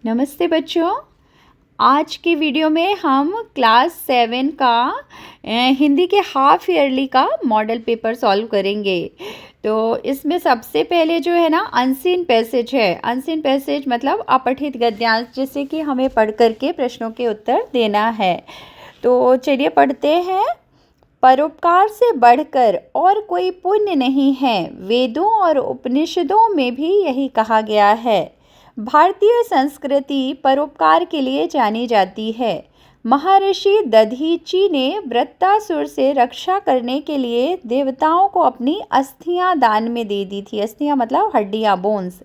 नमस्ते बच्चों। आज की वीडियो में हम क्लास 7 का हिंदी के हाफ ईयरली का मॉडल पेपर सॉल्व करेंगे। तो इसमें सबसे पहले जो है ना अनसीन पैसेज है। अनसीन पैसेज मतलब अपठित गद्यांश, जिससे कि हमें पढ़ करके प्रश्नों के उत्तर देना है। तो चलिए पढ़ते हैं। परोपकार से बढ़कर और कोई पुण्य नहीं है, वेदों और उपनिषदों में भी यही कहा गया है। भारतीय संस्कृति परोपकार के लिए जानी जाती है। महर्षि दधीची ने वृत्तासुर से रक्षा करने के लिए देवताओं को अपनी अस्थियां दान में दे दी थी। अस्थियां मतलब हड्डियां, बोन्स।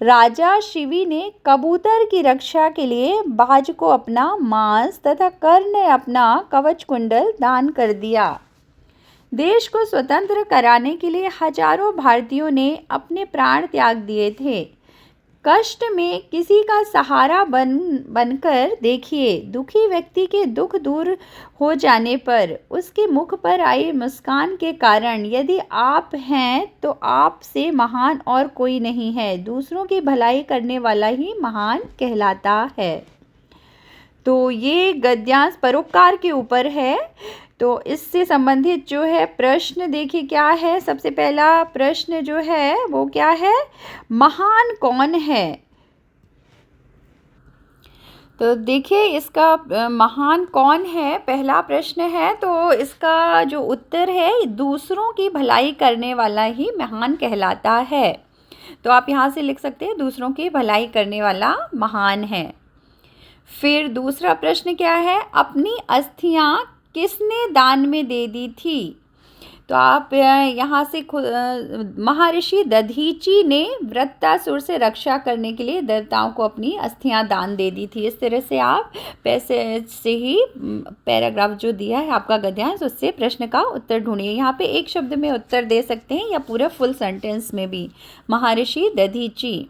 राजा शिवी ने कबूतर की रक्षा के लिए बाज को अपना मांस तथा कर्ण ने अपना कवच कुंडल दान कर दिया। देश को स्वतंत्र कराने के लिए हजारों भारतीयों ने अपने प्राण त्याग दिए थे। कष्ट में किसी का सहारा बनकर देखिए। दुखी व्यक्ति के दुख दूर हो जाने पर उसके मुख पर आई मुस्कान के कारण यदि आप हैं तो आपसे महान और कोई नहीं है। दूसरों की भलाई करने वाला ही महान कहलाता है। तो ये गद्यांश परोपकार के ऊपर है। तो इससे संबंधित जो है प्रश्न देखिए क्या है। सबसे पहला प्रश्न जो है वो क्या है, महान कौन है। तो देखिए इसका महान कौन है पहला प्रश्न है। तो इसका जो उत्तर है, दूसरों की भलाई करने वाला ही महान कहलाता है। तो आप यहाँ से लिख सकते हैं, दूसरों की भलाई करने वाला महान है। फिर दूसरा प्रश्न क्या है, अपनी अस्थियां किसने दान में दे दी थी। तो आप यहाँ से महर्षि दधीची ने वृत्तासुर से रक्षा करने के लिए देवताओं को अपनी अस्थियां दान दे दी थी। इस तरह से आप पैसेज से ही पैराग्राफ जो दिया है आपका गद्यांश, उससे प्रश्न का उत्तर ढूंढिए। यहाँ पे एक शब्द में उत्तर दे सकते हैं या पूरे फुल सेंटेंस में भी, महर्षि दधीची।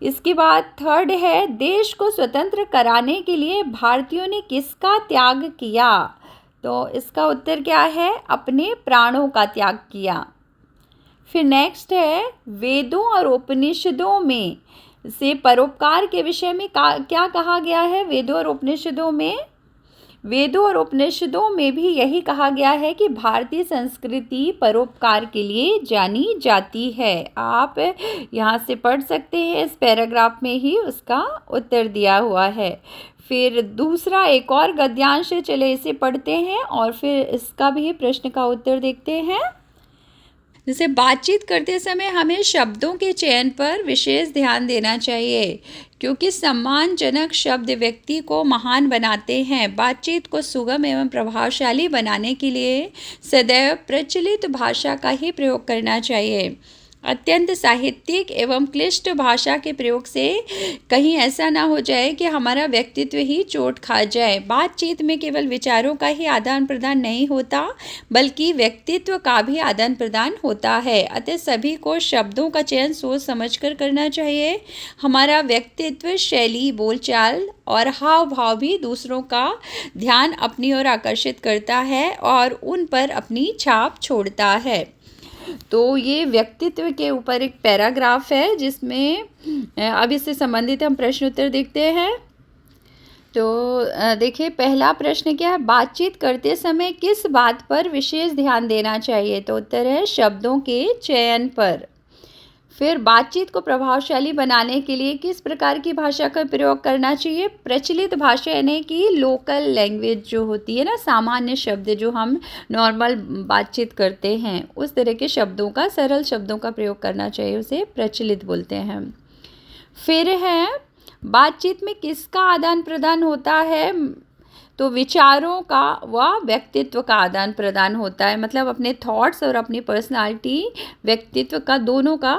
इसके बाद थर्ड है, देश को स्वतंत्र कराने के लिए भारतीयों ने किसका त्याग किया। तो इसका उत्तर क्या है, अपने प्राणों का त्याग किया। फिर नेक्स्ट है, वेदों और उपनिषदों में से परोपकार के विषय में क्या कहा गया है। वेदों और उपनिषदों में भी यही कहा गया है कि भारतीय संस्कृति परोपकार के लिए जानी जाती है। आप यहाँ से पढ़ सकते हैं, इस पैराग्राफ में ही उसका उत्तर दिया हुआ है। फिर दूसरा एक और गद्यांश है, चले इसे पढ़ते हैं और फिर इसका भी प्रश्न का उत्तर देखते हैं। जैसे बातचीत करते समय हमें शब्दों के चयन पर विशेष ध्यान देना चाहिए, क्योंकि सम्मानजनक शब्द व्यक्ति को महान बनाते हैं। बातचीत को सुगम एवं प्रभावशाली बनाने के लिए सदैव प्रचलित भाषा का ही प्रयोग करना चाहिए। अत्यंत साहित्यिक एवं क्लिष्ट भाषा के प्रयोग से कहीं ऐसा ना हो जाए कि हमारा व्यक्तित्व ही चोट खा जाए। बातचीत में केवल विचारों का ही आदान प्रदान नहीं होता, बल्कि व्यक्तित्व का भी आदान प्रदान होता है। अतः सभी को शब्दों का चयन सोच समझकर करना चाहिए। हमारा व्यक्तित्व, शैली, बोलचाल और हाव भाव भी दूसरों का ध्यान अपनी ओर आकर्षित करता है और उन पर अपनी छाप छोड़ता है। तो ये व्यक्तित्व के ऊपर एक पैराग्राफ है, जिसमें अब इससे संबंधित हम प्रश्न उत्तर देखते हैं। तो देखिए पहला प्रश्न क्या है, बातचीत करते समय किस बात पर विशेष ध्यान देना चाहिए। तो उत्तर है शब्दों के चयन पर। फिर बातचीत को प्रभावशाली बनाने के लिए किस प्रकार की भाषा का प्रयोग करना चाहिए। प्रचलित भाषा यानी कि लोकल लैंग्वेज जो होती है ना, सामान्य शब्द जो हम नॉर्मल बातचीत करते हैं, उस तरह के शब्दों का, सरल शब्दों का प्रयोग करना चाहिए, उसे प्रचलित बोलते हैं। फिर है, बातचीत में किसका आदान प्रदान होता है। तो विचारों का व व्यक्तित्व का आदान प्रदान होता है। मतलब अपने थॉट्स और अपनी पर्सनालिटी, व्यक्तित्व का, दोनों का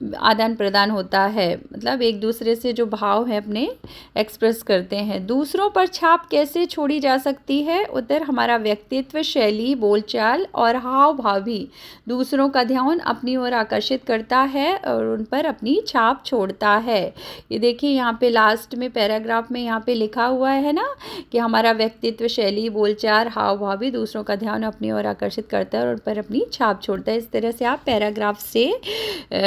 आदान प्रदान होता है। मतलब एक दूसरे से जो भाव है अपने एक्सप्रेस करते हैं। दूसरों पर छाप कैसे छोड़ी जा सकती है। उत्तर, हमारा व्यक्तित्व, शैली, बोलचाल और हाव भाव भी दूसरों का ध्यान अपनी ओर आकर्षित करता है और उन पर अपनी छाप छोड़ता है। ये देखिए यहाँ पे लास्ट में पैराग्राफ में यहाँ पे लिखा हुआ है ना कि हमारा व्यक्तित्व, शैली, बोलचाल, हाव भाव भी दूसरों का ध्यान अपनी ओर आकर्षित करता है और उन पर अपनी छाप छोड़ता है। इस तरह से आप पैराग्राफ से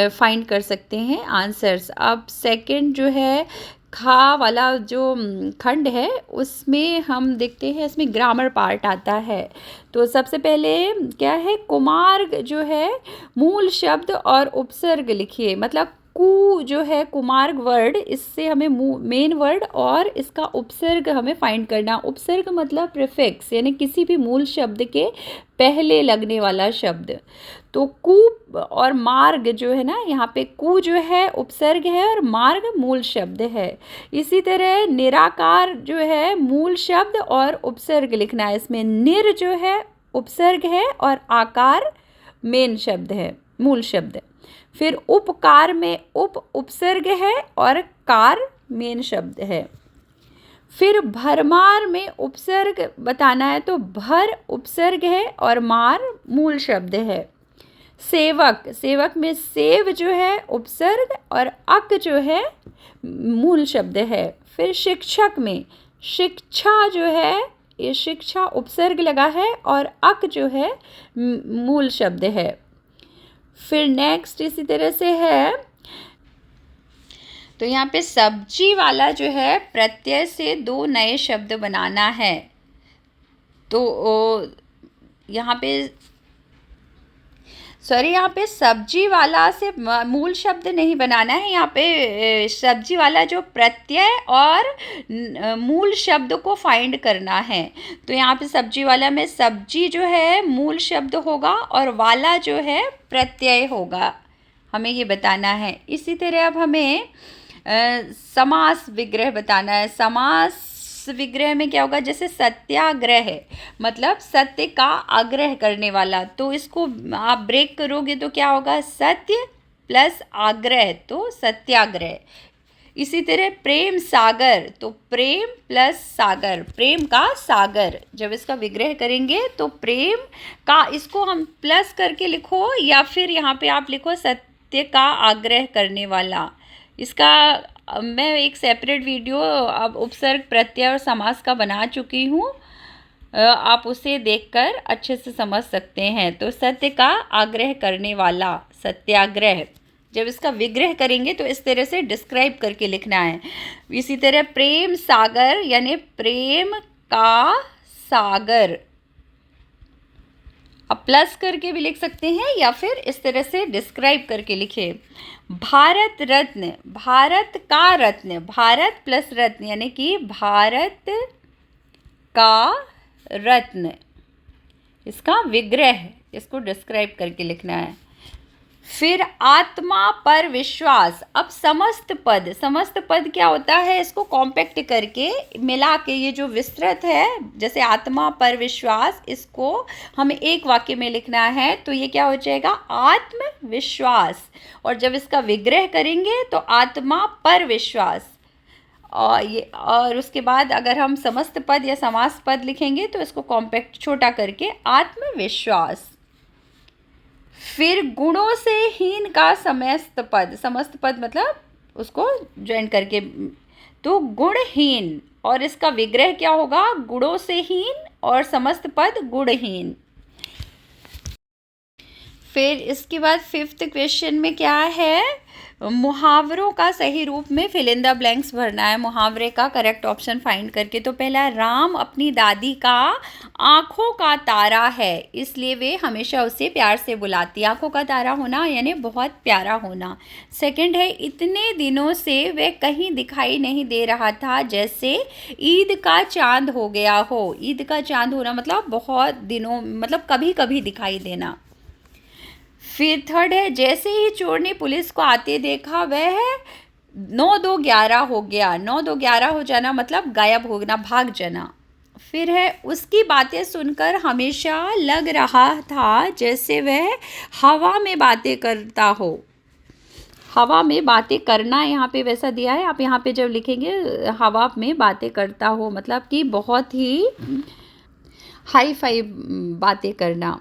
फाइंड कर सकते हैं आंसर्स। अब सेकंड जो है, खा वाला जो खंड है उसमें हम देखते हैं इसमें ग्रामर पार्ट आता है। तो सबसे पहले क्या है, कुमार्ग जो है मूल शब्द और उपसर्ग लिखिए। मतलब कु जो है कुमार्ग वर्ड, इससे हमें मेन वर्ड और इसका उपसर्ग हमें फाइंड करना। उपसर्ग मतलब प्रीफिक्स, यानी किसी भी मूल शब्द के पहले लगने वाला शब्द। तो कु और मार्ग जो है ना, यहाँ पे कु जो है उपसर्ग है और मार्ग मूल शब्द है। इसी तरह निराकार जो है मूल शब्द और उपसर्ग लिखना है। इसमें निर जो है उपसर्ग है और आकार मेन शब्द है, मूल शब्द। फिर उपकार में उप उपसर्ग है और कार मेन शब्द है। फिर भरमार में उपसर्ग बताना है, तो भर उपसर्ग है और मार मूल शब्द है। सेवक, सेवक में सेव जो है उपसर्ग और अक जो है मूल शब्द है। फिर शिक्षक में शिक्षा जो है, ये शिक्षा उपसर्ग लगा है और अक जो है मूल शब्द है। फिर नेक्स्ट इसी तरह से है, तो यहाँ पे सब्जी वाला जो है प्रत्यय से 2 नए शब्द बनाना है। तो यहाँ पे यहाँ पे सब्जी वाला से मूल शब्द नहीं बनाना है। यहाँ पे सब्जी वाला जो प्रत्यय और मूल शब्द को फाइंड करना है। तो यहाँ पे सब्जी वाला में सब्जी जो है मूल शब्द होगा और वाला जो है प्रत्यय होगा, हमें ये बताना है। इसी तरह अब हमें समास विग्रह बताना है। समास विग्रह में क्या होगा, जैसे सत्याग्रह है मतलब सत्य का आग्रह करने वाला, तो इसको आप ब्रेक करोगे तो क्या होगा, सत्य प्लस आग्रह तो सत्याग्रह। इसी तरह प्रेम सागर, तो प्रेम प्लस सागर, प्रेम का सागर। जब इसका विग्रह करेंगे तो प्रेम का, इसको हम प्लस करके लिखो या फिर यहाँ पे आप लिखो सत्य का आग्रह करने वाला। इसका मैं एक सेपरेट वीडियो अब उपसर्ग प्रत्यय और समास का बना चुकी हूँ, आप उसे देखकर अच्छे से समझ सकते हैं। तो सत्य का आग्रह करने वाला, सत्याग्रह। जब इसका विग्रह करेंगे तो इस तरह से डिस्क्राइब करके लिखना है। इसी तरह प्रेम सागर यानी प्रेम का सागर, अब प्लस करके भी लिख सकते हैं या फिर इस तरह से डिस्क्राइब करके लिखे। भारत रत्न, भारत का रत्न, भारत प्लस रत्न यानी कि भारत का रत्न, इसका विग्रह, इसको डिस्क्राइब करके लिखना है। फिर आत्मा पर विश्वास। अब समस्त पद, समस्त पद क्या होता है, इसको कॉम्पैक्ट करके मिला के, ये जो विस्तृत है जैसे आत्मा पर विश्वास, इसको हमें एक वाक्य में लिखना है। तो ये क्या हो जाएगा, आत्मविश्वास। और जब इसका विग्रह करेंगे तो आत्मा पर विश्वास। और उसके बाद अगर हम समस्त पद या समास पद लिखेंगे तो इसको कॉम्पैक्ट छोटा करके आत्मविश्वास। फिर गुणों से हीन का समस्त पद, समस्त पद मतलब उसको ज्वाइन करके, तो गुणहीन, और इसका विग्रह क्या होगा, गुणों से हीन और समस्त पद गुणहीन। फिर इसके बाद 5th क्वेश्चन में क्या है, मुहावरों का सही रूप में फिल इन द ब्लैंक्स भरना है। मुहावरे का करेक्ट ऑप्शन फाइंड करके। तो पहला, राम अपनी दादी का आँखों का तारा है, इसलिए वे हमेशा उसे प्यार से बुलाती। आँखों का तारा होना यानी बहुत प्यारा होना। सेकंड है, इतने दिनों से वह कहीं दिखाई नहीं दे रहा था, जैसे ईद का चांद हो गया हो। ईद का चांद होना मतलब बहुत दिनों, मतलब कभी कभी दिखाई देना। फिर थर्ड है, जैसे ही चोर ने पुलिस को आते देखा वह 9-2-11 हो गया। 9-2-11 हो जाना मतलब गायब होना, भाग जाना। फिर है, उसकी बातें सुनकर हमेशा लग रहा था जैसे वह हवा में बातें करता हो। हवा में बातें करना यहाँ पे वैसा दिया है, आप यहाँ पे जब लिखेंगे हवा में बातें करता हो मतलब कि बहुत ही हाई फाई बातें करना।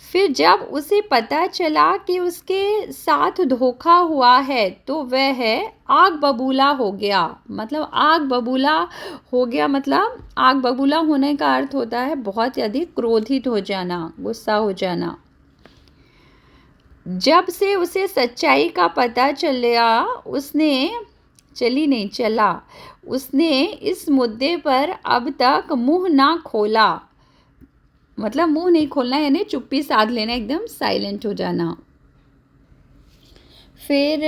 फिर जब उसे पता चला कि उसके साथ धोखा हुआ है तो वह आग बबूला हो गया। मतलब आग बबूला हो गया मतलब आग बबूला होने का अर्थ होता है बहुत अधिक क्रोधित हो जाना, गुस्सा हो जाना। जब से उसे सच्चाई का पता चला उसने चली नहीं, चला। उसने इस मुद्दे पर अब तक मुंह ना खोला, मतलब मुंह नहीं खोलना यानी चुप्पी साध लेना, एकदम साइलेंट हो जाना। फिर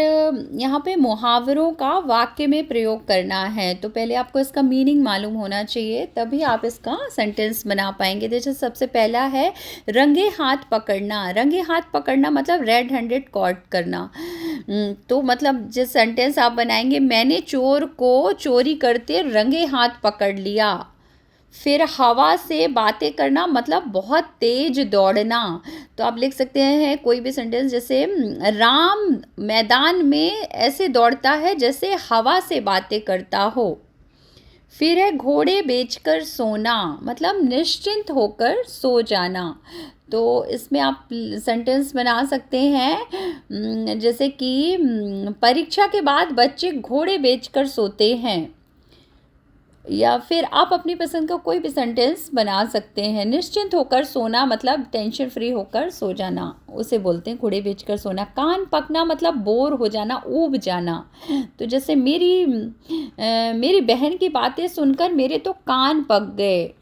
यहाँ पे मुहावरों का वाक्य में प्रयोग करना है, तो पहले आपको इसका मीनिंग मालूम होना चाहिए, तभी आप इसका सेंटेंस बना पाएंगे। जैसे सबसे पहला है रंगे हाथ पकड़ना। रंगे हाथ पकड़ना मतलब रेड हैंडेड कॉट करना। तो मतलब जिस सेंटेंस आप बनाएंगे, मैंने चोर को चोरी करते रंगे हाथ पकड़ लिया। फिर हवा से बातें करना मतलब बहुत तेज दौड़ना। तो आप लिख सकते हैं कोई भी सेंटेंस, जैसे राम मैदान में ऐसे दौड़ता है जैसे हवा से बातें करता हो। फिर है घोड़े बेचकर सोना, मतलब निश्चिंत होकर सो जाना। तो इसमें आप सेंटेंस बना सकते हैं जैसे कि परीक्षा के बाद बच्चे घोड़े बेचकर सोते हैं। या फिर आप अपनी पसंद का कोई भी सेंटेंस बना सकते हैं। निश्चिंत होकर सोना मतलब टेंशन फ्री होकर सो जाना, उसे बोलते हैं घोड़े बेचकर सोना। कान पकना मतलब बोर हो जाना, ऊब जाना। तो जैसे मेरी बहन की बातें सुनकर मेरे तो कान पक गए,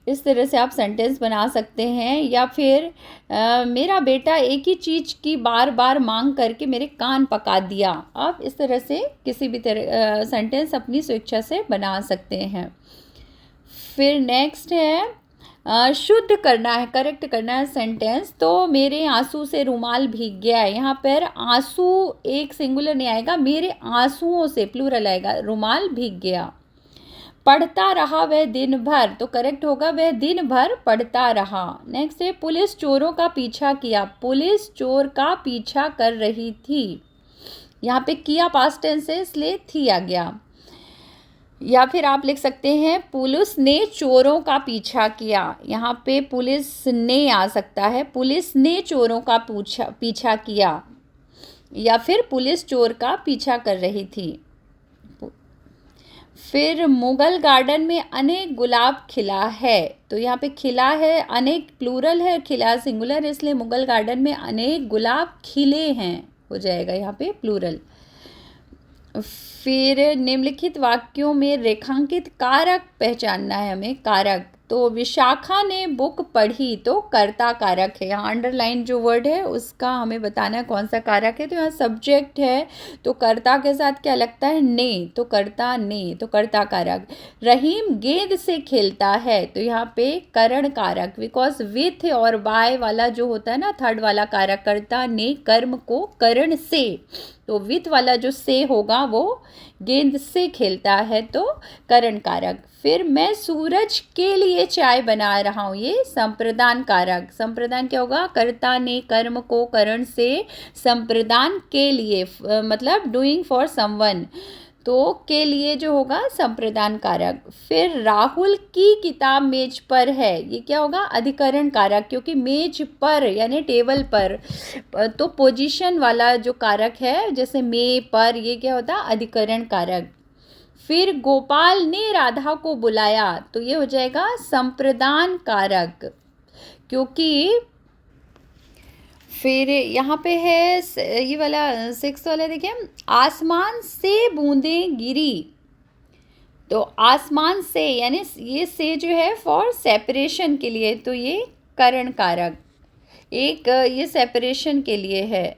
इस तरह से आप सेंटेंस बना सकते हैं। या फिर मेरा बेटा एक ही चीज़ की बार बार मांग करके मेरे कान पका दिया। आप इस तरह से किसी भी तरह सेंटेंस अपनी स्वेच्छा से बना सकते हैं। फिर नेक्स्ट है शुद्ध करना है, करेक्ट करना है सेंटेंस। तो मेरे आंसू से रुमाल भीग गया है, यहाँ पर आंसू एक सिंगुलर नहीं आएगा, मेरे आंसुओं से प्लूरल आएगा, रुमाल भीग गया। पढ़ता रहा वह दिन भर, तो करेक्ट होगा वह दिन भर पढ़ता रहा। नेक्स्ट है पुलिस चोरों का पीछा किया। पुलिस चोर का पीछा कर रही थी, यहाँ पे किया पास्ट टेंस है इसलिए थी आ गया। या फिर आप लिख सकते हैं पुलिस ने चोरों का पीछा किया, यहाँ पे पुलिस ने आ सकता है, पुलिस ने चोरों का पीछा किया। या फिर पुलिस चोर का पीछा कर रही थी। फिर मुगल गार्डन में अनेक गुलाब खिला है, तो यहाँ पे खिला है अनेक प्लूरल है, खिला सिंगुलर, इसलिए मुगल गार्डन में अनेक गुलाब खिले हैं हो जाएगा यहाँ पे प्लूरल। फिर निम्नलिखित वाक्यों में रेखांकित कारक पहचानना है हमें, कारक। तो विशाखा ने बुक पढ़ी, तो कर्ता कारक है, यहाँ अंडरलाइन जो वर्ड है उसका हमें बताना है कौन सा कारक है। तो यहाँ सब्जेक्ट है, तो कर्ता के साथ क्या लगता है, ने, तो कर्ता ने, तो कर्ता कारक। रहीम गेंद से खेलता है, तो यहाँ पे करण कारक, बिकॉज विथ और बाय वाला जो होता है ना थर्ड वाला कारक, कर्ता ने कर्म को करण से, तो विथ वाला जो से होगा वो गेंद से खेलता है, तो करण कारक। फिर मैं सूरज के लिए चाय बना रहा हूँ, ये संप्रदान कारक। संप्रदान क्या होगा, कर्ता ने कर्म को करण से संप्रदान के लिए, मतलब डूइंग फॉर समवन, तो के लिए जो होगा संप्रदान कारक। फिर राहुल की किताब मेज पर है, ये क्या होगा, अधिकरण कारक, क्योंकि मेज पर यानी टेबल पर, तो पोजीशन वाला जो कारक है जैसे मे पर, ये क्या होता है, अधिकरण कारक। फिर गोपाल ने राधा को बुलाया, तो ये हो जाएगा संप्रदान कारक, क्योंकि फिर यहाँ पे है ये वाला 6 वाला, देखिए आसमान से बूंदें गिरी, तो आसमान से यानी ये से जो है फॉर सेपरेशन के लिए, तो ये करण कारक, एक ये सेपरेशन के लिए है।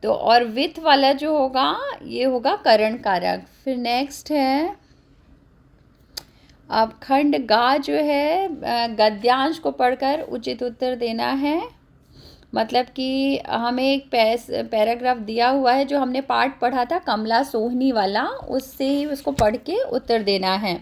तो और विथ वाला जो होगा ये होगा करण कारक। फिर नेक्स्ट है अब खंड गा जो है गद्यांश को पढ़कर उचित उत्तर देना है, मतलब कि हमें एक पैराग्राफ दिया हुआ है जो हमने पाठ पढ़ा था कमला सोहनी वाला, उससे ही उसको पढ़ के उत्तर देना है।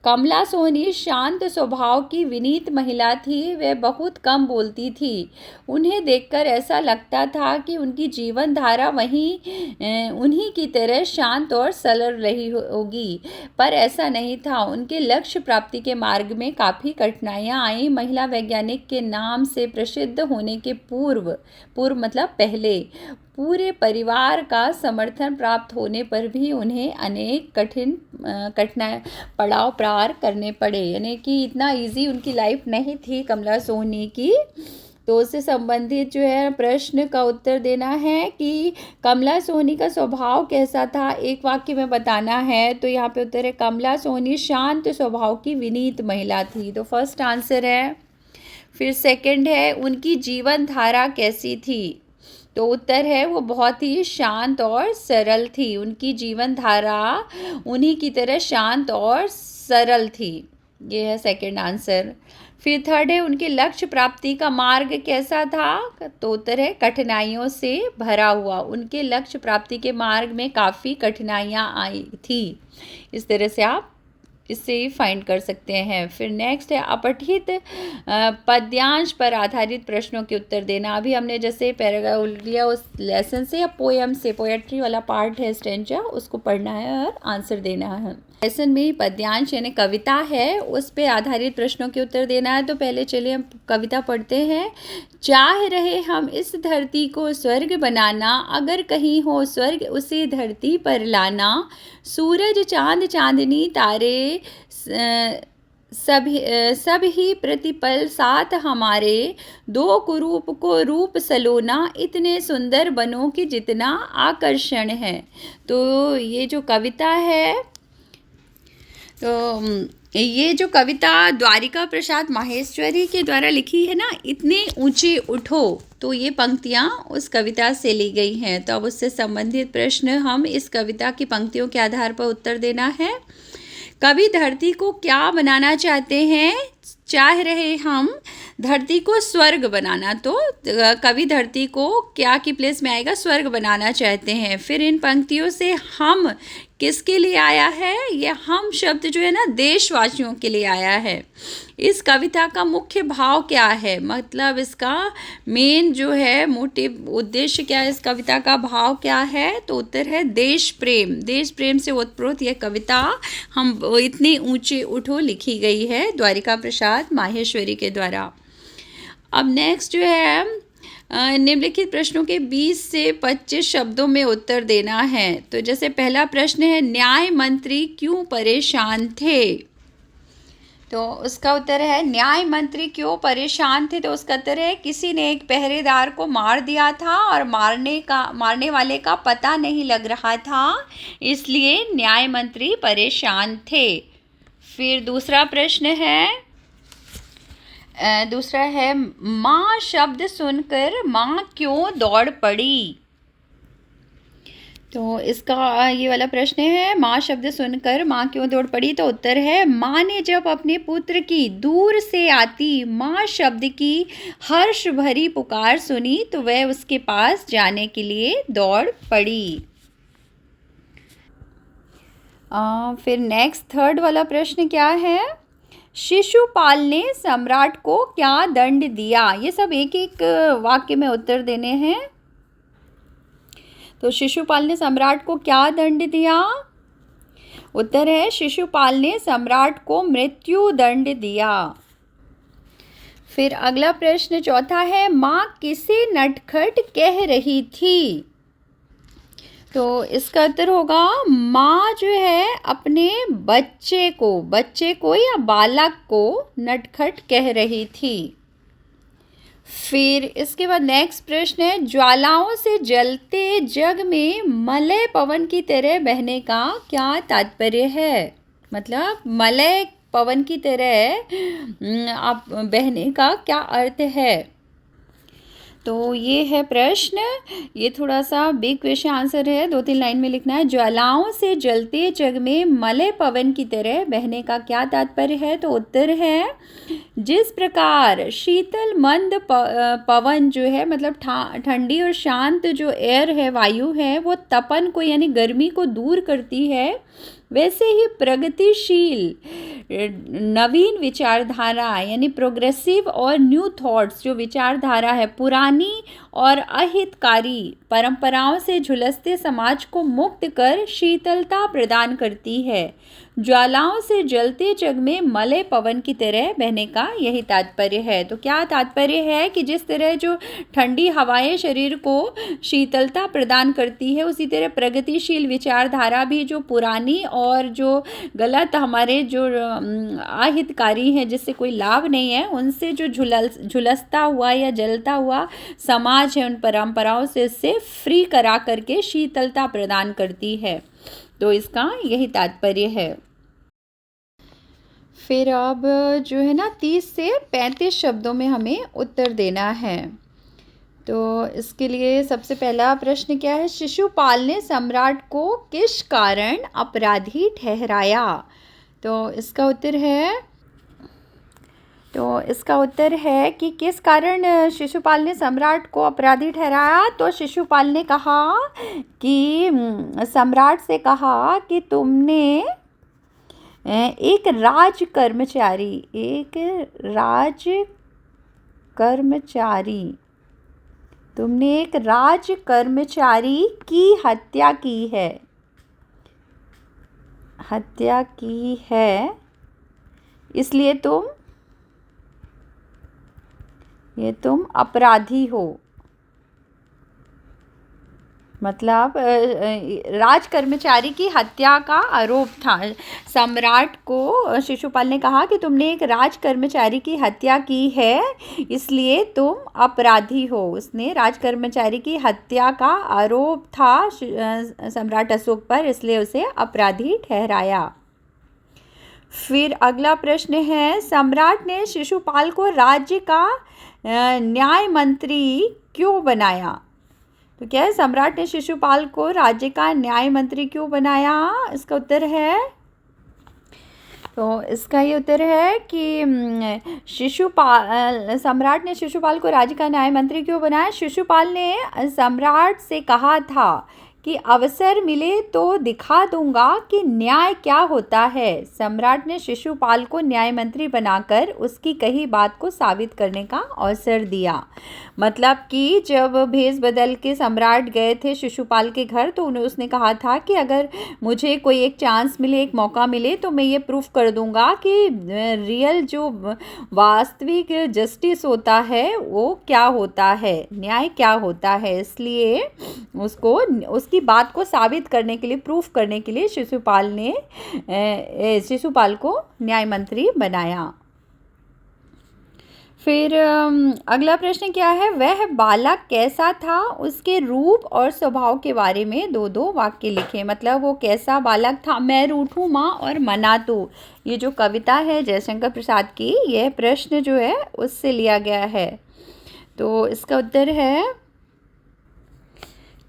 कमला सोहनी शांत स्वभाव की विनीत महिला थी, वह बहुत कम बोलती थी। उन्हें देखकर ऐसा लगता था कि उनकी जीवन धारा उन्हीं की तरह शांत और सरल रही होगी, पर ऐसा नहीं था। उनके लक्ष्य प्राप्ति के मार्ग में काफ़ी कठिनाइयाँ आईं। महिला वैज्ञानिक के नाम से प्रसिद्ध होने के पूर्व मतलब पहले, पूरे परिवार का समर्थन प्राप्त होने पर भी उन्हें अनेक कठिनाई पड़ाव पार करने पड़े, यानी कि इतना इजी उनकी लाइफ नहीं थी कमला सोहनी की। तो उससे संबंधित जो है प्रश्न का उत्तर देना है कि कमला सोनी का स्वभाव कैसा था, एक वाक्य में बताना है। तो यहाँ पे उत्तर है कमला सोनी शांत स्वभाव की विनीत महिला थी, तो फर्स्ट आंसर है। फिर सेकंड है उनकी जीवन धारा कैसी थी, तो उत्तर है वो बहुत ही शांत और सरल थी, उनकी जीवन धारा उन्हीं की तरह शांत और सरल थी, ये है सेकंड आंसर। फिर थर्ड है उनके लक्ष्य प्राप्ति का मार्ग कैसा था, तो उत्तर है कठिनाइयों से भरा हुआ, उनके लक्ष्य प्राप्ति के मार्ग में काफ़ी कठिनाइयाँ आई थी। इस तरह से आप इससे ही फाइंड कर सकते हैं। फिर नेक्स्ट है अपठित पद्यांश पर आधारित प्रश्नों के उत्तर देना। अभी हमने जैसे पैराग्राफ लिया उस लेसन से या पोएम से, पोएट्री वाला पार्ट है स्टेंजा, उसको पढ़ना है और आंसर देना है। लेसन में पद्यांश यानी कविता है, उस पे आधारित प्रश्नों के उत्तर देना है। तो पहले चलिए हम कविता पढ़ते हैं। चाह रहे हम इस धरती को स्वर्ग बनाना, अगर कहीं हो स्वर्ग उसे धरती पर लाना, सूरज चांद चांदनी तारे सब ही प्रतिपल साथ हमारे, दो कुरूप को रूप सलोना, इतने सुंदर बनो कि जितना आकर्षण है। तो ये जो कविता है, तो ये जो कविता द्वारिका प्रसाद माहेश्वरी के द्वारा लिखी है ना, इतने ऊंचे उठो, तो ये पंक्तियाँ उस कविता से ली गई हैं। तो अब उससे संबंधित प्रश्न हम इस कविता की पंक्तियों के आधार पर उत्तर देना है। कवि धरती को क्या बनाना चाहते हैं, चाह रहे हम धरती को स्वर्ग बनाना, तो कवि धरती को क्या की प्लेस में आएगा, स्वर्ग बनाना चाहते हैं। फिर इन पंक्तियों से हम किसके लिए आया है, ये हम शब्द जो है ना देशवासियों के लिए आया है। इस कविता का मुख्य भाव क्या है, मतलब इसका मेन जो है मोटिव उद्देश्य क्या है, इस कविता का भाव क्या है, तो उत्तर है देश प्रेम। देश प्रेम से ओतप्रोत यह कविता हम इतने ऊंचे उठो लिखी गई है द्वारिका प्रसाद माहेश्वरी के द्वारा। अब नेक्स्ट जो है निम्नलिखित प्रश्नों के 20 से 25 शब्दों में उत्तर देना है। तो जैसे पहला प्रश्न है न्याय मंत्री क्यों परेशान थे, तो उसका उत्तर है न्याय मंत्री क्यों परेशान थे, तो उसका उत्तर है किसी ने एक पहरेदार को मार दिया था और मारने वाले का पता नहीं लग रहा था, इसलिए न्याय मंत्री परेशान थे। फिर दूसरा प्रश्न है माँ शब्द सुनकर माँ क्यों दौड़ पड़ी, तो इसका ये वाला प्रश्न है माँ शब्द सुनकर माँ क्यों दौड़ पड़ी, तो उत्तर है माँ ने जब अपने पुत्र की दूर से आती माँ शब्द की हर्ष भरी पुकार सुनी तो वह उसके पास जाने के लिए दौड़ पड़ी। फिर नेक्स्ट थर्ड वाला प्रश्न क्या है, शिशुपाल ने सम्राट को क्या दंड दिया, ये सब एक एक वाक्य में उत्तर देने हैं। तो शिशुपाल ने सम्राट को क्या दंड दिया, उत्तर है शिशुपाल ने सम्राट को मृत्यु दंड दिया। फिर अगला प्रश्न चौथा है माँ किसे नटखट कह रही थी, तो इसका उत्तर होगा माँ जो है अपने बच्चे को या बालक को नटखट कह रही थी। फिर इसके बाद नेक्स्ट प्रश्न है ज्वालाओं से जलते जग में मलय पवन की तरह बहने का क्या तात्पर्य है, मतलब मलय पवन की तरह आप बहने का क्या अर्थ है। तो ये है प्रश्न, ये थोड़ा सा बिग क्वेश्चन आंसर है, 2-3 लाइन में लिखना है। ज्वालाओं से जलते जग में मलय पवन की तरह बहने का क्या तात्पर्य है, तो उत्तर है जिस प्रकार शीतल मंद पवन जो है मतलब ठंडी और शांत जो एयर है, वायु है, वो तपन को यानी गर्मी को दूर करती है, वैसे ही प्रगतिशील नवीन विचारधारा यानी प्रोग्रेसिव और न्यू थॉट्स जो विचारधारा है पुरानी और अहितकारी परंपराओं से झुलसते समाज को मुक्त कर शीतलता प्रदान करती है। ज्वालाओं से जलते जग में मलय पवन की तरह बहने का यही तात्पर्य है। तो क्या तात्पर्य है कि जिस तरह जो ठंडी हवाएं शरीर को शीतलता प्रदान करती है, उसी तरह प्रगतिशील विचारधारा भी जो पुरानी और जो गलत हमारे जो अहितकारी हैं, जिससे कोई लाभ नहीं है, उनसे जो झुलसता हुआ या जलता हुआ समाज है, उन परंपराओं से इससे फ्री करा करके शीतलता प्रदान करती है। तो इसका यही तात्पर्य है। फिर अब जो है ना 30 से 35 शब्दों में हमें उत्तर देना है। तो इसके लिए सबसे पहला प्रश्न क्या है? शिशुपाल ने सम्राट को किस कारण अपराधी ठहराया? तो इसका उत्तर है कि किस कारण शिशुपाल ने सम्राट को अपराधी ठहराया। तो शिशुपाल ने कहा कि सम्राट से कहा कि तुमने एक राजकर्मचारी की हत्या की है, इसलिए तुम अपराधी हो। मतलब राजकर्मचारी की हत्या का आरोप था। सम्राट को शिशुपाल ने कहा कि तुमने एक राजकर्मचारी की हत्या की है, इसलिए तुम अपराधी हो। उसने राजकर्मचारी की हत्या का आरोप था सम्राट अशोक पर, इसलिए उसे अपराधी ठहराया। फिर अगला प्रश्न है, सम्राट ने शिशुपाल को राज्य का न्याय मंत्री क्यों बनाया? तो क्या है? सम्राट ने शिशुपाल को राज्य का न्याय मंत्री क्यों बनाया? इसका उत्तर है, तो इसका ये उत्तर है कि सम्राट ने शिशुपाल को राज्य का न्याय मंत्री क्यों बनाया? शिशुपाल ने सम्राट से कहा था कि अवसर मिले तो दिखा दूंगा कि न्याय क्या होता है। सम्राट ने शिशुपाल को न्याय मंत्री बनाकर उसकी कही बात को साबित करने का अवसर दिया। मतलब कि जब भेष बदल के सम्राट गए थे शिशुपाल के घर, तो उसने कहा था कि अगर मुझे कोई एक चांस मिले, एक मौका मिले, तो मैं ये प्रूफ कर दूंगा कि रियल जो वास्तविक जस्टिस होता है वो क्या होता है, न्याय क्या होता है। इसलिए उसकी बात को साबित करने के लिए, प्रूफ करने के लिए शिशुपाल को न्याय मंत्री बनाया। फिर अगला प्रश्न क्या है? वह बालक कैसा था? उसके रूप और स्वभाव के बारे में 2-2 वाक्य लिखें। मतलब वो कैसा बालक था? मैं रूठूं माँ और मना तू, ये जो कविता है जयशंकर प्रसाद की, यह प्रश्न जो है उससे लिया गया है। तो इसका उत्तर है,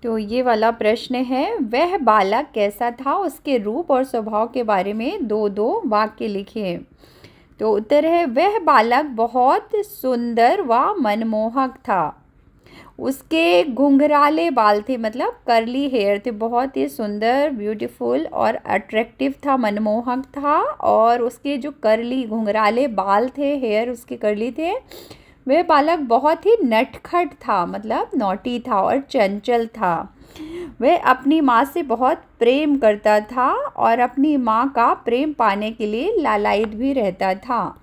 तो ये वाला प्रश्न है, वह बालक कैसा था? उसके रूप और स्वभाव के बारे में 2-2 वाक्य लिखें। तो उत्तर है, वह बालक बहुत सुंदर व मनमोहक था। उसके घुंघराले बाल थे, मतलब करली हेयर थे, बहुत ही सुंदर, ब्यूटीफुल और अट्रैक्टिव था, मनमोहक था। और उसके जो करली घुंघराले बाल थे, हेयर उसके करली थे, वह बालक बहुत ही नटखट था, मतलब नॉटी था और चंचल था। वह अपनी माँ से बहुत प्रेम करता था और अपनी माँ का प्रेम पाने के लिए लालायित भी रहता था।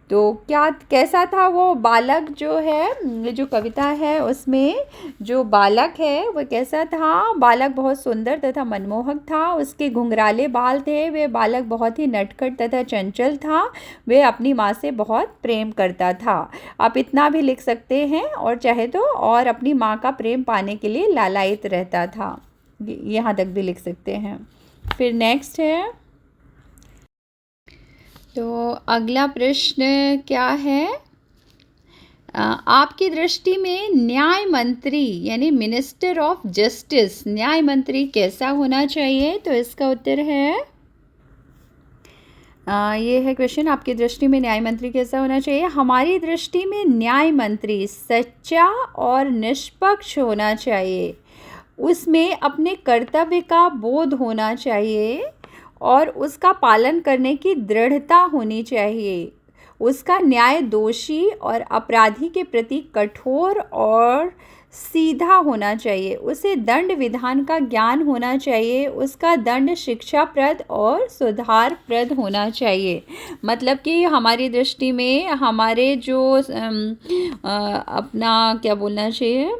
तो कैसा था वो बालक? जो है, जो कविता है उसमें जो बालक है वो कैसा था? बालक बहुत सुंदर तथा मनमोहक था। उसके घुंघराले बाल थे। वह बालक बहुत ही नटखट तथा चंचल था। वह अपनी माँ से बहुत प्रेम करता था। आप इतना भी लिख सकते हैं, और चाहे तो, और अपनी माँ का प्रेम पाने के लिए लालायित रहता था, यहाँ तक भी लिख सकते हैं। फिर नेक्स्ट है, तो अगला प्रश्न क्या है? आपकी दृष्टि में न्याय मंत्री यानी मिनिस्टर ऑफ जस्टिस, न्याय मंत्री कैसा होना चाहिए? तो इसका उत्तर है, ये है क्वेश्चन, आपकी दृष्टि में न्याय मंत्री कैसा होना चाहिए? हमारी दृष्टि में न्याय मंत्री सच्चा और निष्पक्ष होना चाहिए। उसमें अपने कर्तव्य का बोध होना चाहिए और उसका पालन करने की दृढ़ता होनी चाहिए। उसका न्याय दोषी और अपराधी के प्रति कठोर और सीधा होना चाहिए, उसे दंड विधान का ज्ञान होना चाहिए, उसका दंड शिक्षाप्रद और सुधारप्रद होना चाहिए। मतलब कि हमारी दृष्टि में हमारे जो अपना क्या बोलना चाहिए,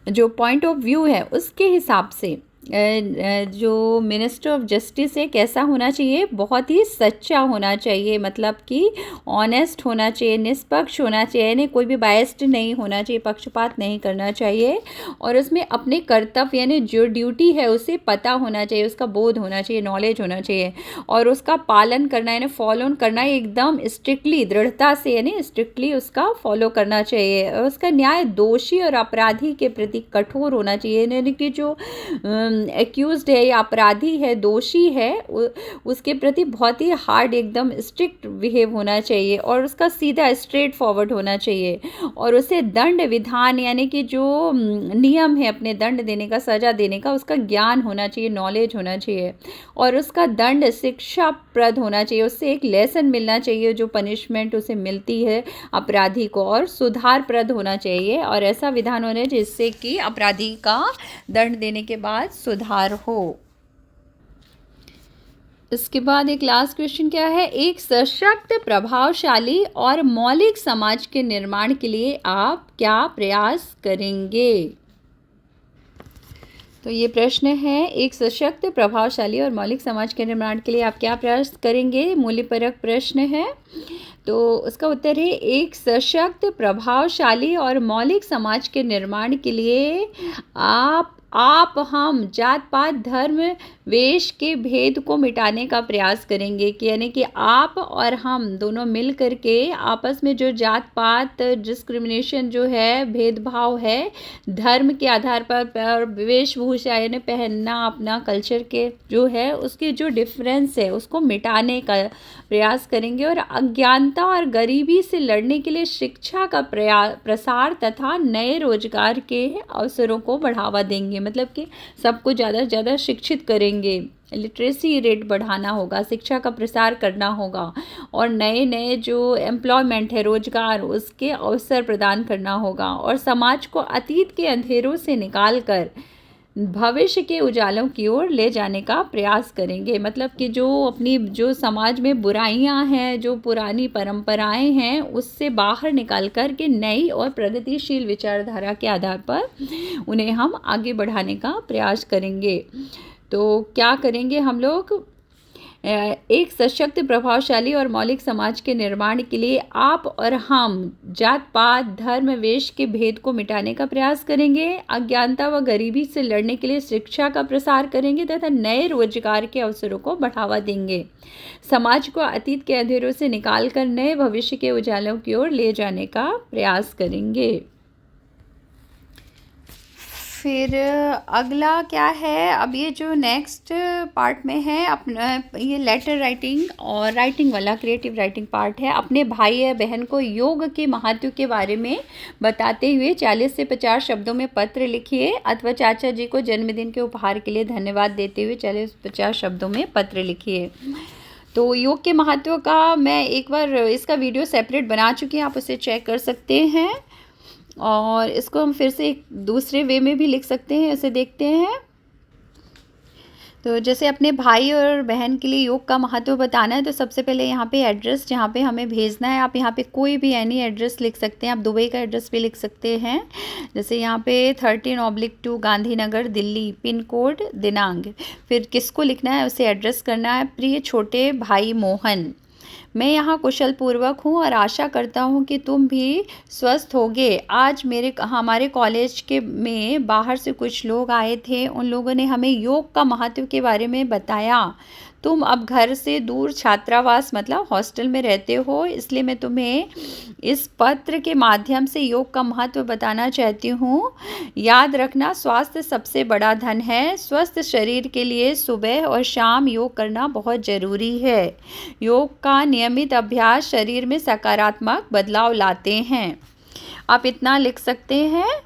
जो पॉइंट ऑफ व्यू है उसके हिसाब से जो मिनिस्टर ऑफ जस्टिस है कैसा होना चाहिए, बहुत ही सच्चा होना चाहिए, मतलब कि ऑनेस्ट होना चाहिए, निष्पक्ष होना चाहिए, यानी कोई भी बायस्ड नहीं होना चाहिए, पक्षपात नहीं करना चाहिए, और उसमें अपने कर्तव्य यानी जो ड्यूटी है उसे पता होना चाहिए, उसका बोध होना चाहिए, नॉलेज होना चाहिए, और उसका पालन करना यानी फॉलो करना एकदम स्ट्रिक्टली, दृढ़ता से यानी स्ट्रिक्टली उसका फॉलो करना चाहिए। और उसका न्याय दोषी और अपराधी के प्रति कठोर होना चाहिए, यानी कि जो एक्यूज्ड है या अपराधी है, दोषी है, उसके प्रति बहुत ही हार्ड एकदम स्ट्रिक्ट बिहेव होना चाहिए, और उसका सीधा स्ट्रेट फॉरवर्ड होना चाहिए, और उसे दंड विधान यानी कि जो नियम है अपने दंड देने का, सजा देने का, उसका ज्ञान होना चाहिए, नॉलेज होना चाहिए, और उसका दंड शिक्षाप्रद होना चाहिए, उससे एक लेसन मिलना चाहिए जो पनिशमेंट उसे मिलती है अपराधी को, और सुधारप्रद होना चाहिए, और ऐसा विधान होना चाहिए जिससे कि अपराधी का दंड देने के बाद सुधार हो। इसके बाद एक लास्ट क्वेश्चन क्या है, एक सशक्त, प्रभावशाली और मौलिक समाज के निर्माण के लिए आप क्या प्रयास करेंगे? तो ये प्रश्न है, एक सशक्त, प्रभावशाली और मौलिक समाज के निर्माण के लिए आप क्या प्रयास करेंगे, मूल्यपरक प्रश्न है। तो उसका उत्तर है, एक सशक्त, प्रभावशाली और मौलिक समाज के निर्माण के लिए हम जात पात, धर्म, वेश के भेद को मिटाने का प्रयास करेंगे, कि यानी कि आप और हम दोनों मिल करके आपस में जो जात पात, डिस्क्रिमिनेशन जो है, भेदभाव है धर्म के आधार पर, वेशभूषा यानी पहनना, अपना कल्चर के जो है उसके जो डिफरेंस है उसको मिटाने का प्रयास करेंगे, और अज्ञानता और गरीबी से लड़ने के लिए शिक्षा का प्रसार तथा नए रोजगार के अवसरों को बढ़ावा देंगे, मतलब कि सबको ज़्यादा से ज़्यादा शिक्षित करेंगे, लिटरेसी रेट बढ़ाना होगा, शिक्षा का प्रसार करना होगा, और नए नए जो एम्प्लॉयमेंट है, रोजगार, उसके अवसर प्रदान करना होगा, और समाज को अतीत के अंधेरों से निकालकर भविष्य के उजालों की ओर ले जाने का प्रयास करेंगे। मतलब कि जो अपनी जो समाज में बुराइयां हैं, जो पुरानी परंपराएं हैं, उससे बाहर निकाल कर के नई और प्रगतिशील विचारधारा के आधार पर उन्हें हम आगे बढ़ाने का प्रयास करेंगे। तो क्या करेंगे हम लोग, एक सशक्त, प्रभावशाली और मौलिक समाज के निर्माण के लिए आप और हम जात पात, धर्म, वेश के भेद को मिटाने का प्रयास करेंगे, अज्ञानता व गरीबी से लड़ने के लिए शिक्षा का प्रसार करेंगे तथा नए रोजगार के अवसरों को बढ़ावा देंगे, समाज को अतीत के अंधेरों से निकालकर नए भविष्य के उजालों की ओर ले जाने का प्रयास करेंगे। फिर अगला क्या है, अब ये जो नेक्स्ट पार्ट में है अपना, ये लेटर राइटिंग और राइटिंग वाला क्रिएटिव राइटिंग पार्ट है। अपने भाई या बहन को योग के महत्व के बारे में बताते हुए 40 से 50 शब्दों में पत्र लिखिए, अथवा चाचा जी को जन्मदिन के उपहार के लिए धन्यवाद देते हुए 40 से 50 शब्दों में पत्र लिखिए। तो योग के महत्व का मैं एक बार इसका वीडियो सेपरेट बना चुकी हूँ, आप उसे चेक कर सकते हैं, और इसको हम फिर से एक दूसरे वे में भी लिख सकते हैं, इसे देखते हैं। तो जैसे अपने भाई और बहन के लिए योग का महत्व बताना है, तो सबसे पहले यहाँ पे एड्रेस जहाँ पे हमें भेजना है, आप यहाँ पे कोई भी एनी एड्रेस लिख सकते हैं, आप दुबई का एड्रेस भी लिख सकते हैं, जैसे यहाँ पे 13/2 गांधीनगर दिल्ली, पिन कोड, दिनांक। फिर किसको लिखना है, उसे एड्रेस करना है, प्रिय छोटे भाई मोहन, मैं यहाँ कुशल पूर्वक हूँ और आशा करता हूँ कि तुम भी स्वस्थ होगे। आज हमारे कॉलेज के में बाहर से कुछ लोग आए थे, उन लोगों ने हमें योग का महत्व के बारे में बताया। तुम अब घर से दूर छात्रावास मतलब हॉस्टल में रहते हो, इसलिए मैं तुम्हें इस पत्र के माध्यम से योग का महत्व बताना चाहती हूँ। याद रखना, स्वास्थ्य सबसे बड़ा धन है। स्वस्थ शरीर के लिए सुबह और शाम योग करना बहुत ज़रूरी है। योग का नियमित अभ्यास शरीर में सकारात्मक बदलाव लाते हैं। आप इतना लिख सकते हैं,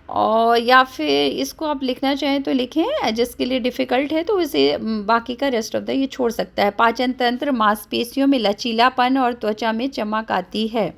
और या फिर इसको आप लिखना चाहें तो लिखें, जिसके लिए डिफ़िकल्ट है तो उसे बाकी का रेस्ट ऑफ द ये छोड़ सकता है। पाचन तंत्र, मांसपेशियों में लचीलापन और त्वचा में चमक आती है।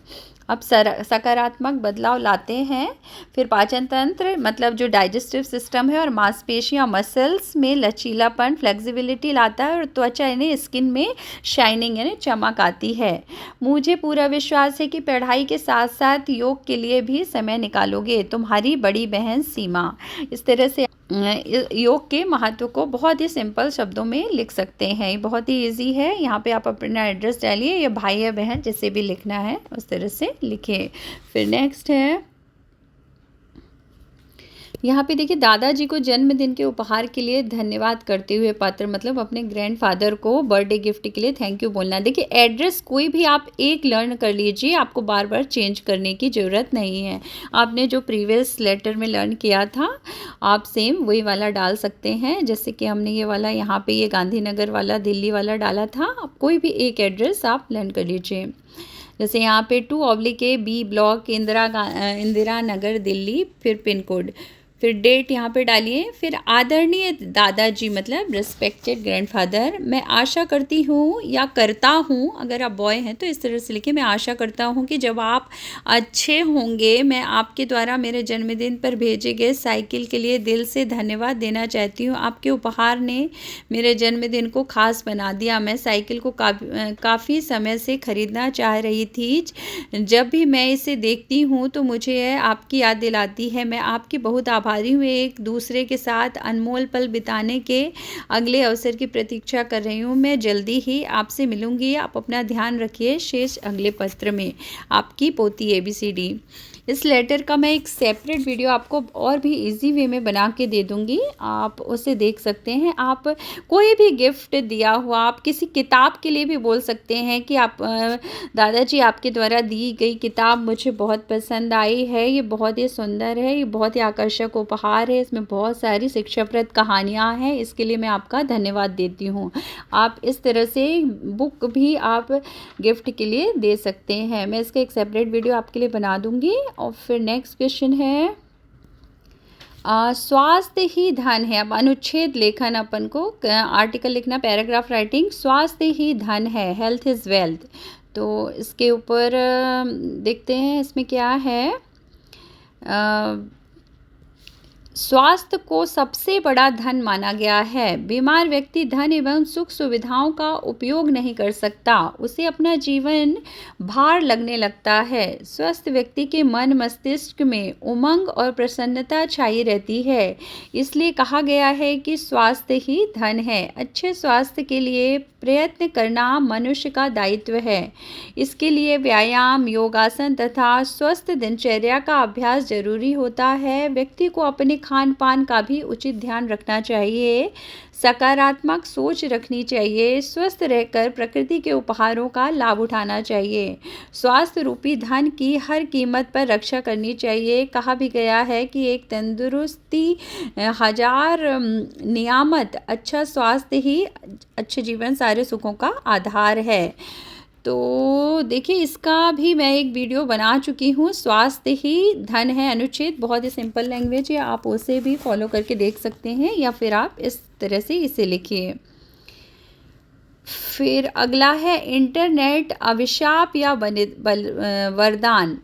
अब सकारात्मक बदलाव लाते हैं। फिर पाचन तंत्र मतलब जो डाइजेस्टिव सिस्टम है और मांसपेशियां मसल्स में लचीलापन फ्लेक्सिबिलिटी लाता है और त्वचा यानी स्किन में शाइनिंग यानी चमक आती है। मुझे पूरा विश्वास है कि पढ़ाई के साथ साथ योग के लिए भी समय निकालोगे। तुम्हारी बड़ी बहन सीमा। इस तरह से योग के महत्व को बहुत ही सिंपल शब्दों में लिख सकते हैं। ये बहुत ही इजी है। यहाँ पे आप अपना एड्रेस डालिए या भाई या बहन जिसे भी लिखना है उस तरह से लिखिए। फिर नेक्स्ट है, यहाँ पे देखिए दादाजी को जन्मदिन के उपहार के लिए धन्यवाद करते हुए पत्र, मतलब अपने ग्रैंडफादर को बर्थडे गिफ्ट के लिए थैंक यू बोलना। देखिए एड्रेस कोई भी आप एक लर्न कर लीजिए, आपको बार बार चेंज करने की ज़रूरत नहीं है। आपने जो प्रीवियस लेटर में लर्न किया था आप सेम वही वाला डाल सकते हैं। जैसे कि हमने ये वाला यहाँ पे ये गांधीनगर वाला दिल्ली वाला डाला था, आप कोई भी एक एड्रेस आप लर्न कर लीजिए। जैसे यहाँ पे 2/A ब्लॉक इंदिरा नगर दिल्ली, फिर पिन कोड, फिर डेट यहाँ पे डालिए। फिर आदरणीय दादाजी मतलब रिस्पेक्टेड ग्रैंडफादर, मैं आशा करती हूँ या करता हूँ, अगर आप बॉय हैं तो इस तरह से लिखिए, मैं आशा करता हूँ कि जब आप अच्छे होंगे मैं आपके द्वारा मेरे जन्मदिन पर भेजे गए साइकिल के लिए दिल से धन्यवाद देना चाहती हूँ। आपके उपहार ने मेरे जन्मदिन को खास बना दिया। मैं साइकिल को काफ़ी समय से ख़रीदना चाह रही थी। जब भी मैं इसे देखती हूँ तो मुझे आपकी याद दिलाती है। मैं आपकी बहुत आभारी हूँ। एक दूसरे के साथ अनमोल पल बिताने के अगले अवसर की प्रतीक्षा कर रही हूँ। मैं जल्दी ही आपसे मिलूंगी। आप अपना ध्यान रखिए। शेष अगले पत्र में। आपकी पोती ABCD। इस लेटर का मैं एक सेपरेट वीडियो आपको और भी इजी वे में बना के दे दूँगी, आप उसे देख सकते हैं। आप कोई भी गिफ्ट दिया हुआ, आप किसी किताब के लिए भी बोल सकते हैं कि आप दादाजी आपके द्वारा दी गई किताब मुझे बहुत पसंद आई है, ये बहुत ही सुंदर है, ये बहुत ही आकर्षक उपहार है, इसमें बहुत सारी शिक्षाप्रद कहानियाँ हैं, इसके लिए मैं आपका धन्यवाद देती हूँ। आप इस तरह से बुक भी आप गिफ्ट के लिए दे सकते हैं। मैं इसका एक सेपरेट वीडियो आपके लिए बना दूँगी। और फिर नेक्स्ट क्वेश्चन है, स्वास्थ्य ही धन है। अब अनुच्छेद लेखन अपन को आर्टिकल लिखना, पैराग्राफ राइटिंग। स्वास्थ्य ही धन है, हेल्थ इज़ वेल्थ। तो इसके ऊपर देखते हैं इसमें क्या है। स्वास्थ्य को सबसे बड़ा धन माना गया है। बीमार व्यक्ति धन एवं सुख सुविधाओं का उपयोग नहीं कर सकता, उसे अपना जीवन भार लगने लगता है। स्वस्थ व्यक्ति के मन मस्तिष्क में उमंग और प्रसन्नता छाई रहती है। इसलिए कहा गया है कि स्वास्थ्य ही धन है। अच्छे स्वास्थ्य के लिए प्रयत्न करना मनुष्य का दायित्व है। इसके लिए व्यायाम, योगासन तथा स्वस्थ दिनचर्या का अभ्यास जरूरी होता है। व्यक्ति को अपने खान पान का भी उचित ध्यान रखना चाहिए, सकारात्मक सोच रखनी चाहिए, स्वस्थ रहकर प्रकृति के उपहारों का लाभ उठाना चाहिए। स्वास्थ्य रूपी धन की हर कीमत पर रक्षा करनी चाहिए। कहा भी गया है कि एक तंदुरुस्ती 1000 नियामत, अच्छा स्वास्थ्य ही अच्छे जीवन सारे सुखों का आधार है। तो देखिए इसका भी मैं एक वीडियो बना चुकी हूँ, स्वास्थ्य ही धन है अनुच्छेद, बहुत ही सिंपल लैंग्वेज है, आप उसे भी फॉलो करके देख सकते हैं या फिर आप इस तरह से इसे लिखिए। फिर अगला है इंटरनेट अभिशाप या वरदान।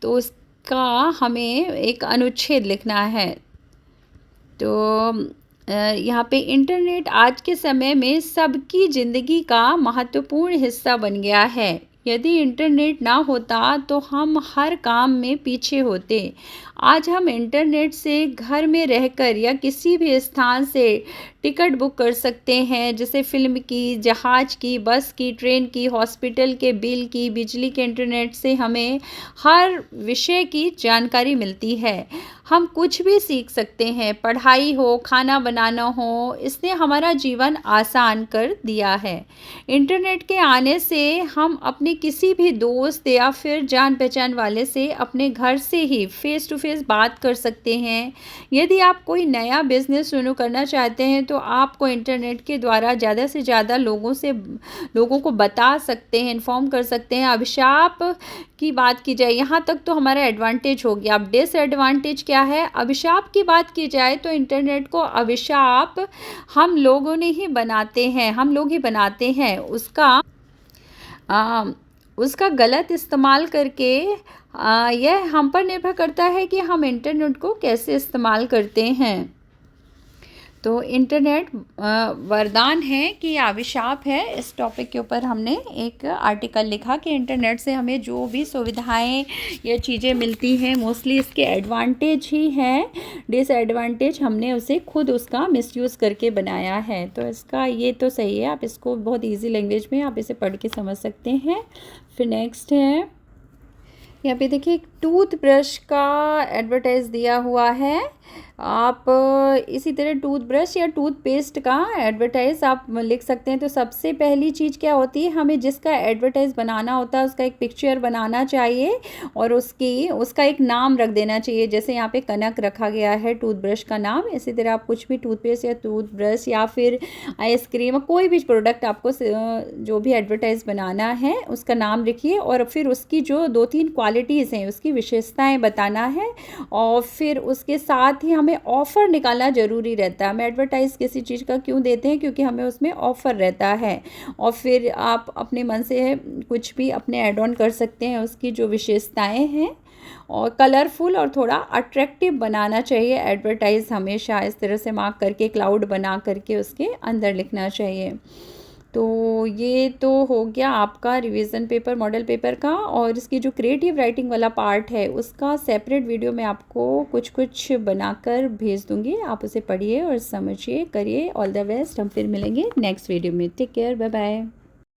तो इसका हमें एक अनुच्छेद लिखना है। तो यहाँ पे इंटरनेट आज के समय में सबकी ज़िंदगी का महत्वपूर्ण हिस्सा बन गया है। यदि इंटरनेट ना होता तो हम हर काम में पीछे होते। आज हम इंटरनेट से घर में रहकर या किसी भी स्थान से टिकट बुक कर सकते हैं, जैसे फिल्म की, जहाज की, बस की, ट्रेन की, हॉस्पिटल के बिल की। बिजली के इंटरनेट से हमें हर विषय की जानकारी मिलती है। हम कुछ भी सीख सकते हैं, पढ़ाई हो, खाना बनाना हो, इसने हमारा जीवन आसान कर दिया है। इंटरनेट के आने से हम अपने किसी भी दोस्त या फिर जान पहचान वाले से अपने घर से ही फेस टू फेस बात कर सकते हैं। यदि आप कोई नया बिजनेस शुरू करना चाहते हैं तो आपको इंटरनेट के द्वारा ज़्यादा से ज़्यादा लोगों को बता सकते हैं, इन्फॉर्म कर सकते हैं। अभिशाप की बात की जाए, यहाँ तक तो हमारा एडवांटेज हो गया। अब डिसएडवांटेज क्या है? अभिशाप की बात की जाए तो इंटरनेट को अभिशाप हम लोगों ने ही बनाते हैं, हम लोग ही बनाते हैं। उसका उसका गलत इस्तेमाल करके यह हम पर निर्भर करता है कि हम इंटरनेट को कैसे इस्तेमाल करते हैं। तो इंटरनेट वरदान है कि या अभिशाप है, इस टॉपिक के ऊपर हमने एक आर्टिकल लिखा कि इंटरनेट से हमें जो भी सुविधाएं या चीज़ें मिलती हैं मोस्टली इसके एडवांटेज ही हैं, डिसएडवांटेज हमने उसे खुद उसका मिसयूज़ करके बनाया है। तो इसका ये तो सही है, आप इसको बहुत इजी लैंग्वेज में आप इसे पढ़ के समझ सकते हैं। फिर नेक्स्ट है, यहाँ पे देखिए एक टूथब्रश का एडवर्टाइज दिया हुआ है। आप इसी तरह टूथब्रश या टूथपेस्ट का एडवर्टाइज आप लिख सकते हैं। तो सबसे पहली चीज़ क्या होती है, हमें जिसका एडवर्टाइज बनाना होता है उसका एक पिक्चर बनाना चाहिए और उसका एक नाम रख देना चाहिए। जैसे यहाँ पे कनक रखा गया है टूथब्रश का नाम, इसी तरह आप कुछ भी टूथपेस्ट या टूथब्रश या फिर आइसक्रीम, कोई भी प्रोडक्ट आपको जो भी एडवर्टाइज बनाना है उसका नाम लिखिए और फिर उसकी जो 2-3 क्वालिटीज़ हैं उसकी विशेषताएँ बताना है। और फिर उसके साथ ही हमें ऑफ़र निकालना ज़रूरी रहता है। हम एडवर्टाइज़ किसी चीज़ का क्यों देते हैं, क्योंकि हमें उसमें ऑफ़र रहता है। और फिर आप अपने मन से कुछ भी अपने ऐड ऑन कर सकते हैं, उसकी जो विशेषताएं हैं। और कलरफुल और थोड़ा अट्रैक्टिव बनाना चाहिए एडवर्टाइज़, हमेशा इस तरह से मार्क करके क्लाउड बना करके उसके अंदर लिखना चाहिए। तो ये तो हो गया आपका रिवीजन पेपर मॉडल पेपर का। और इसकी जो क्रिएटिव राइटिंग वाला पार्ट है उसका सेपरेट वीडियो मैं आपको कुछ कुछ बनाकर भेज दूँगी, आप उसे पढ़िए और समझिए, करिए। ऑल द बेस्ट, हम फिर मिलेंगे नेक्स्ट वीडियो में। Take care, bye bye.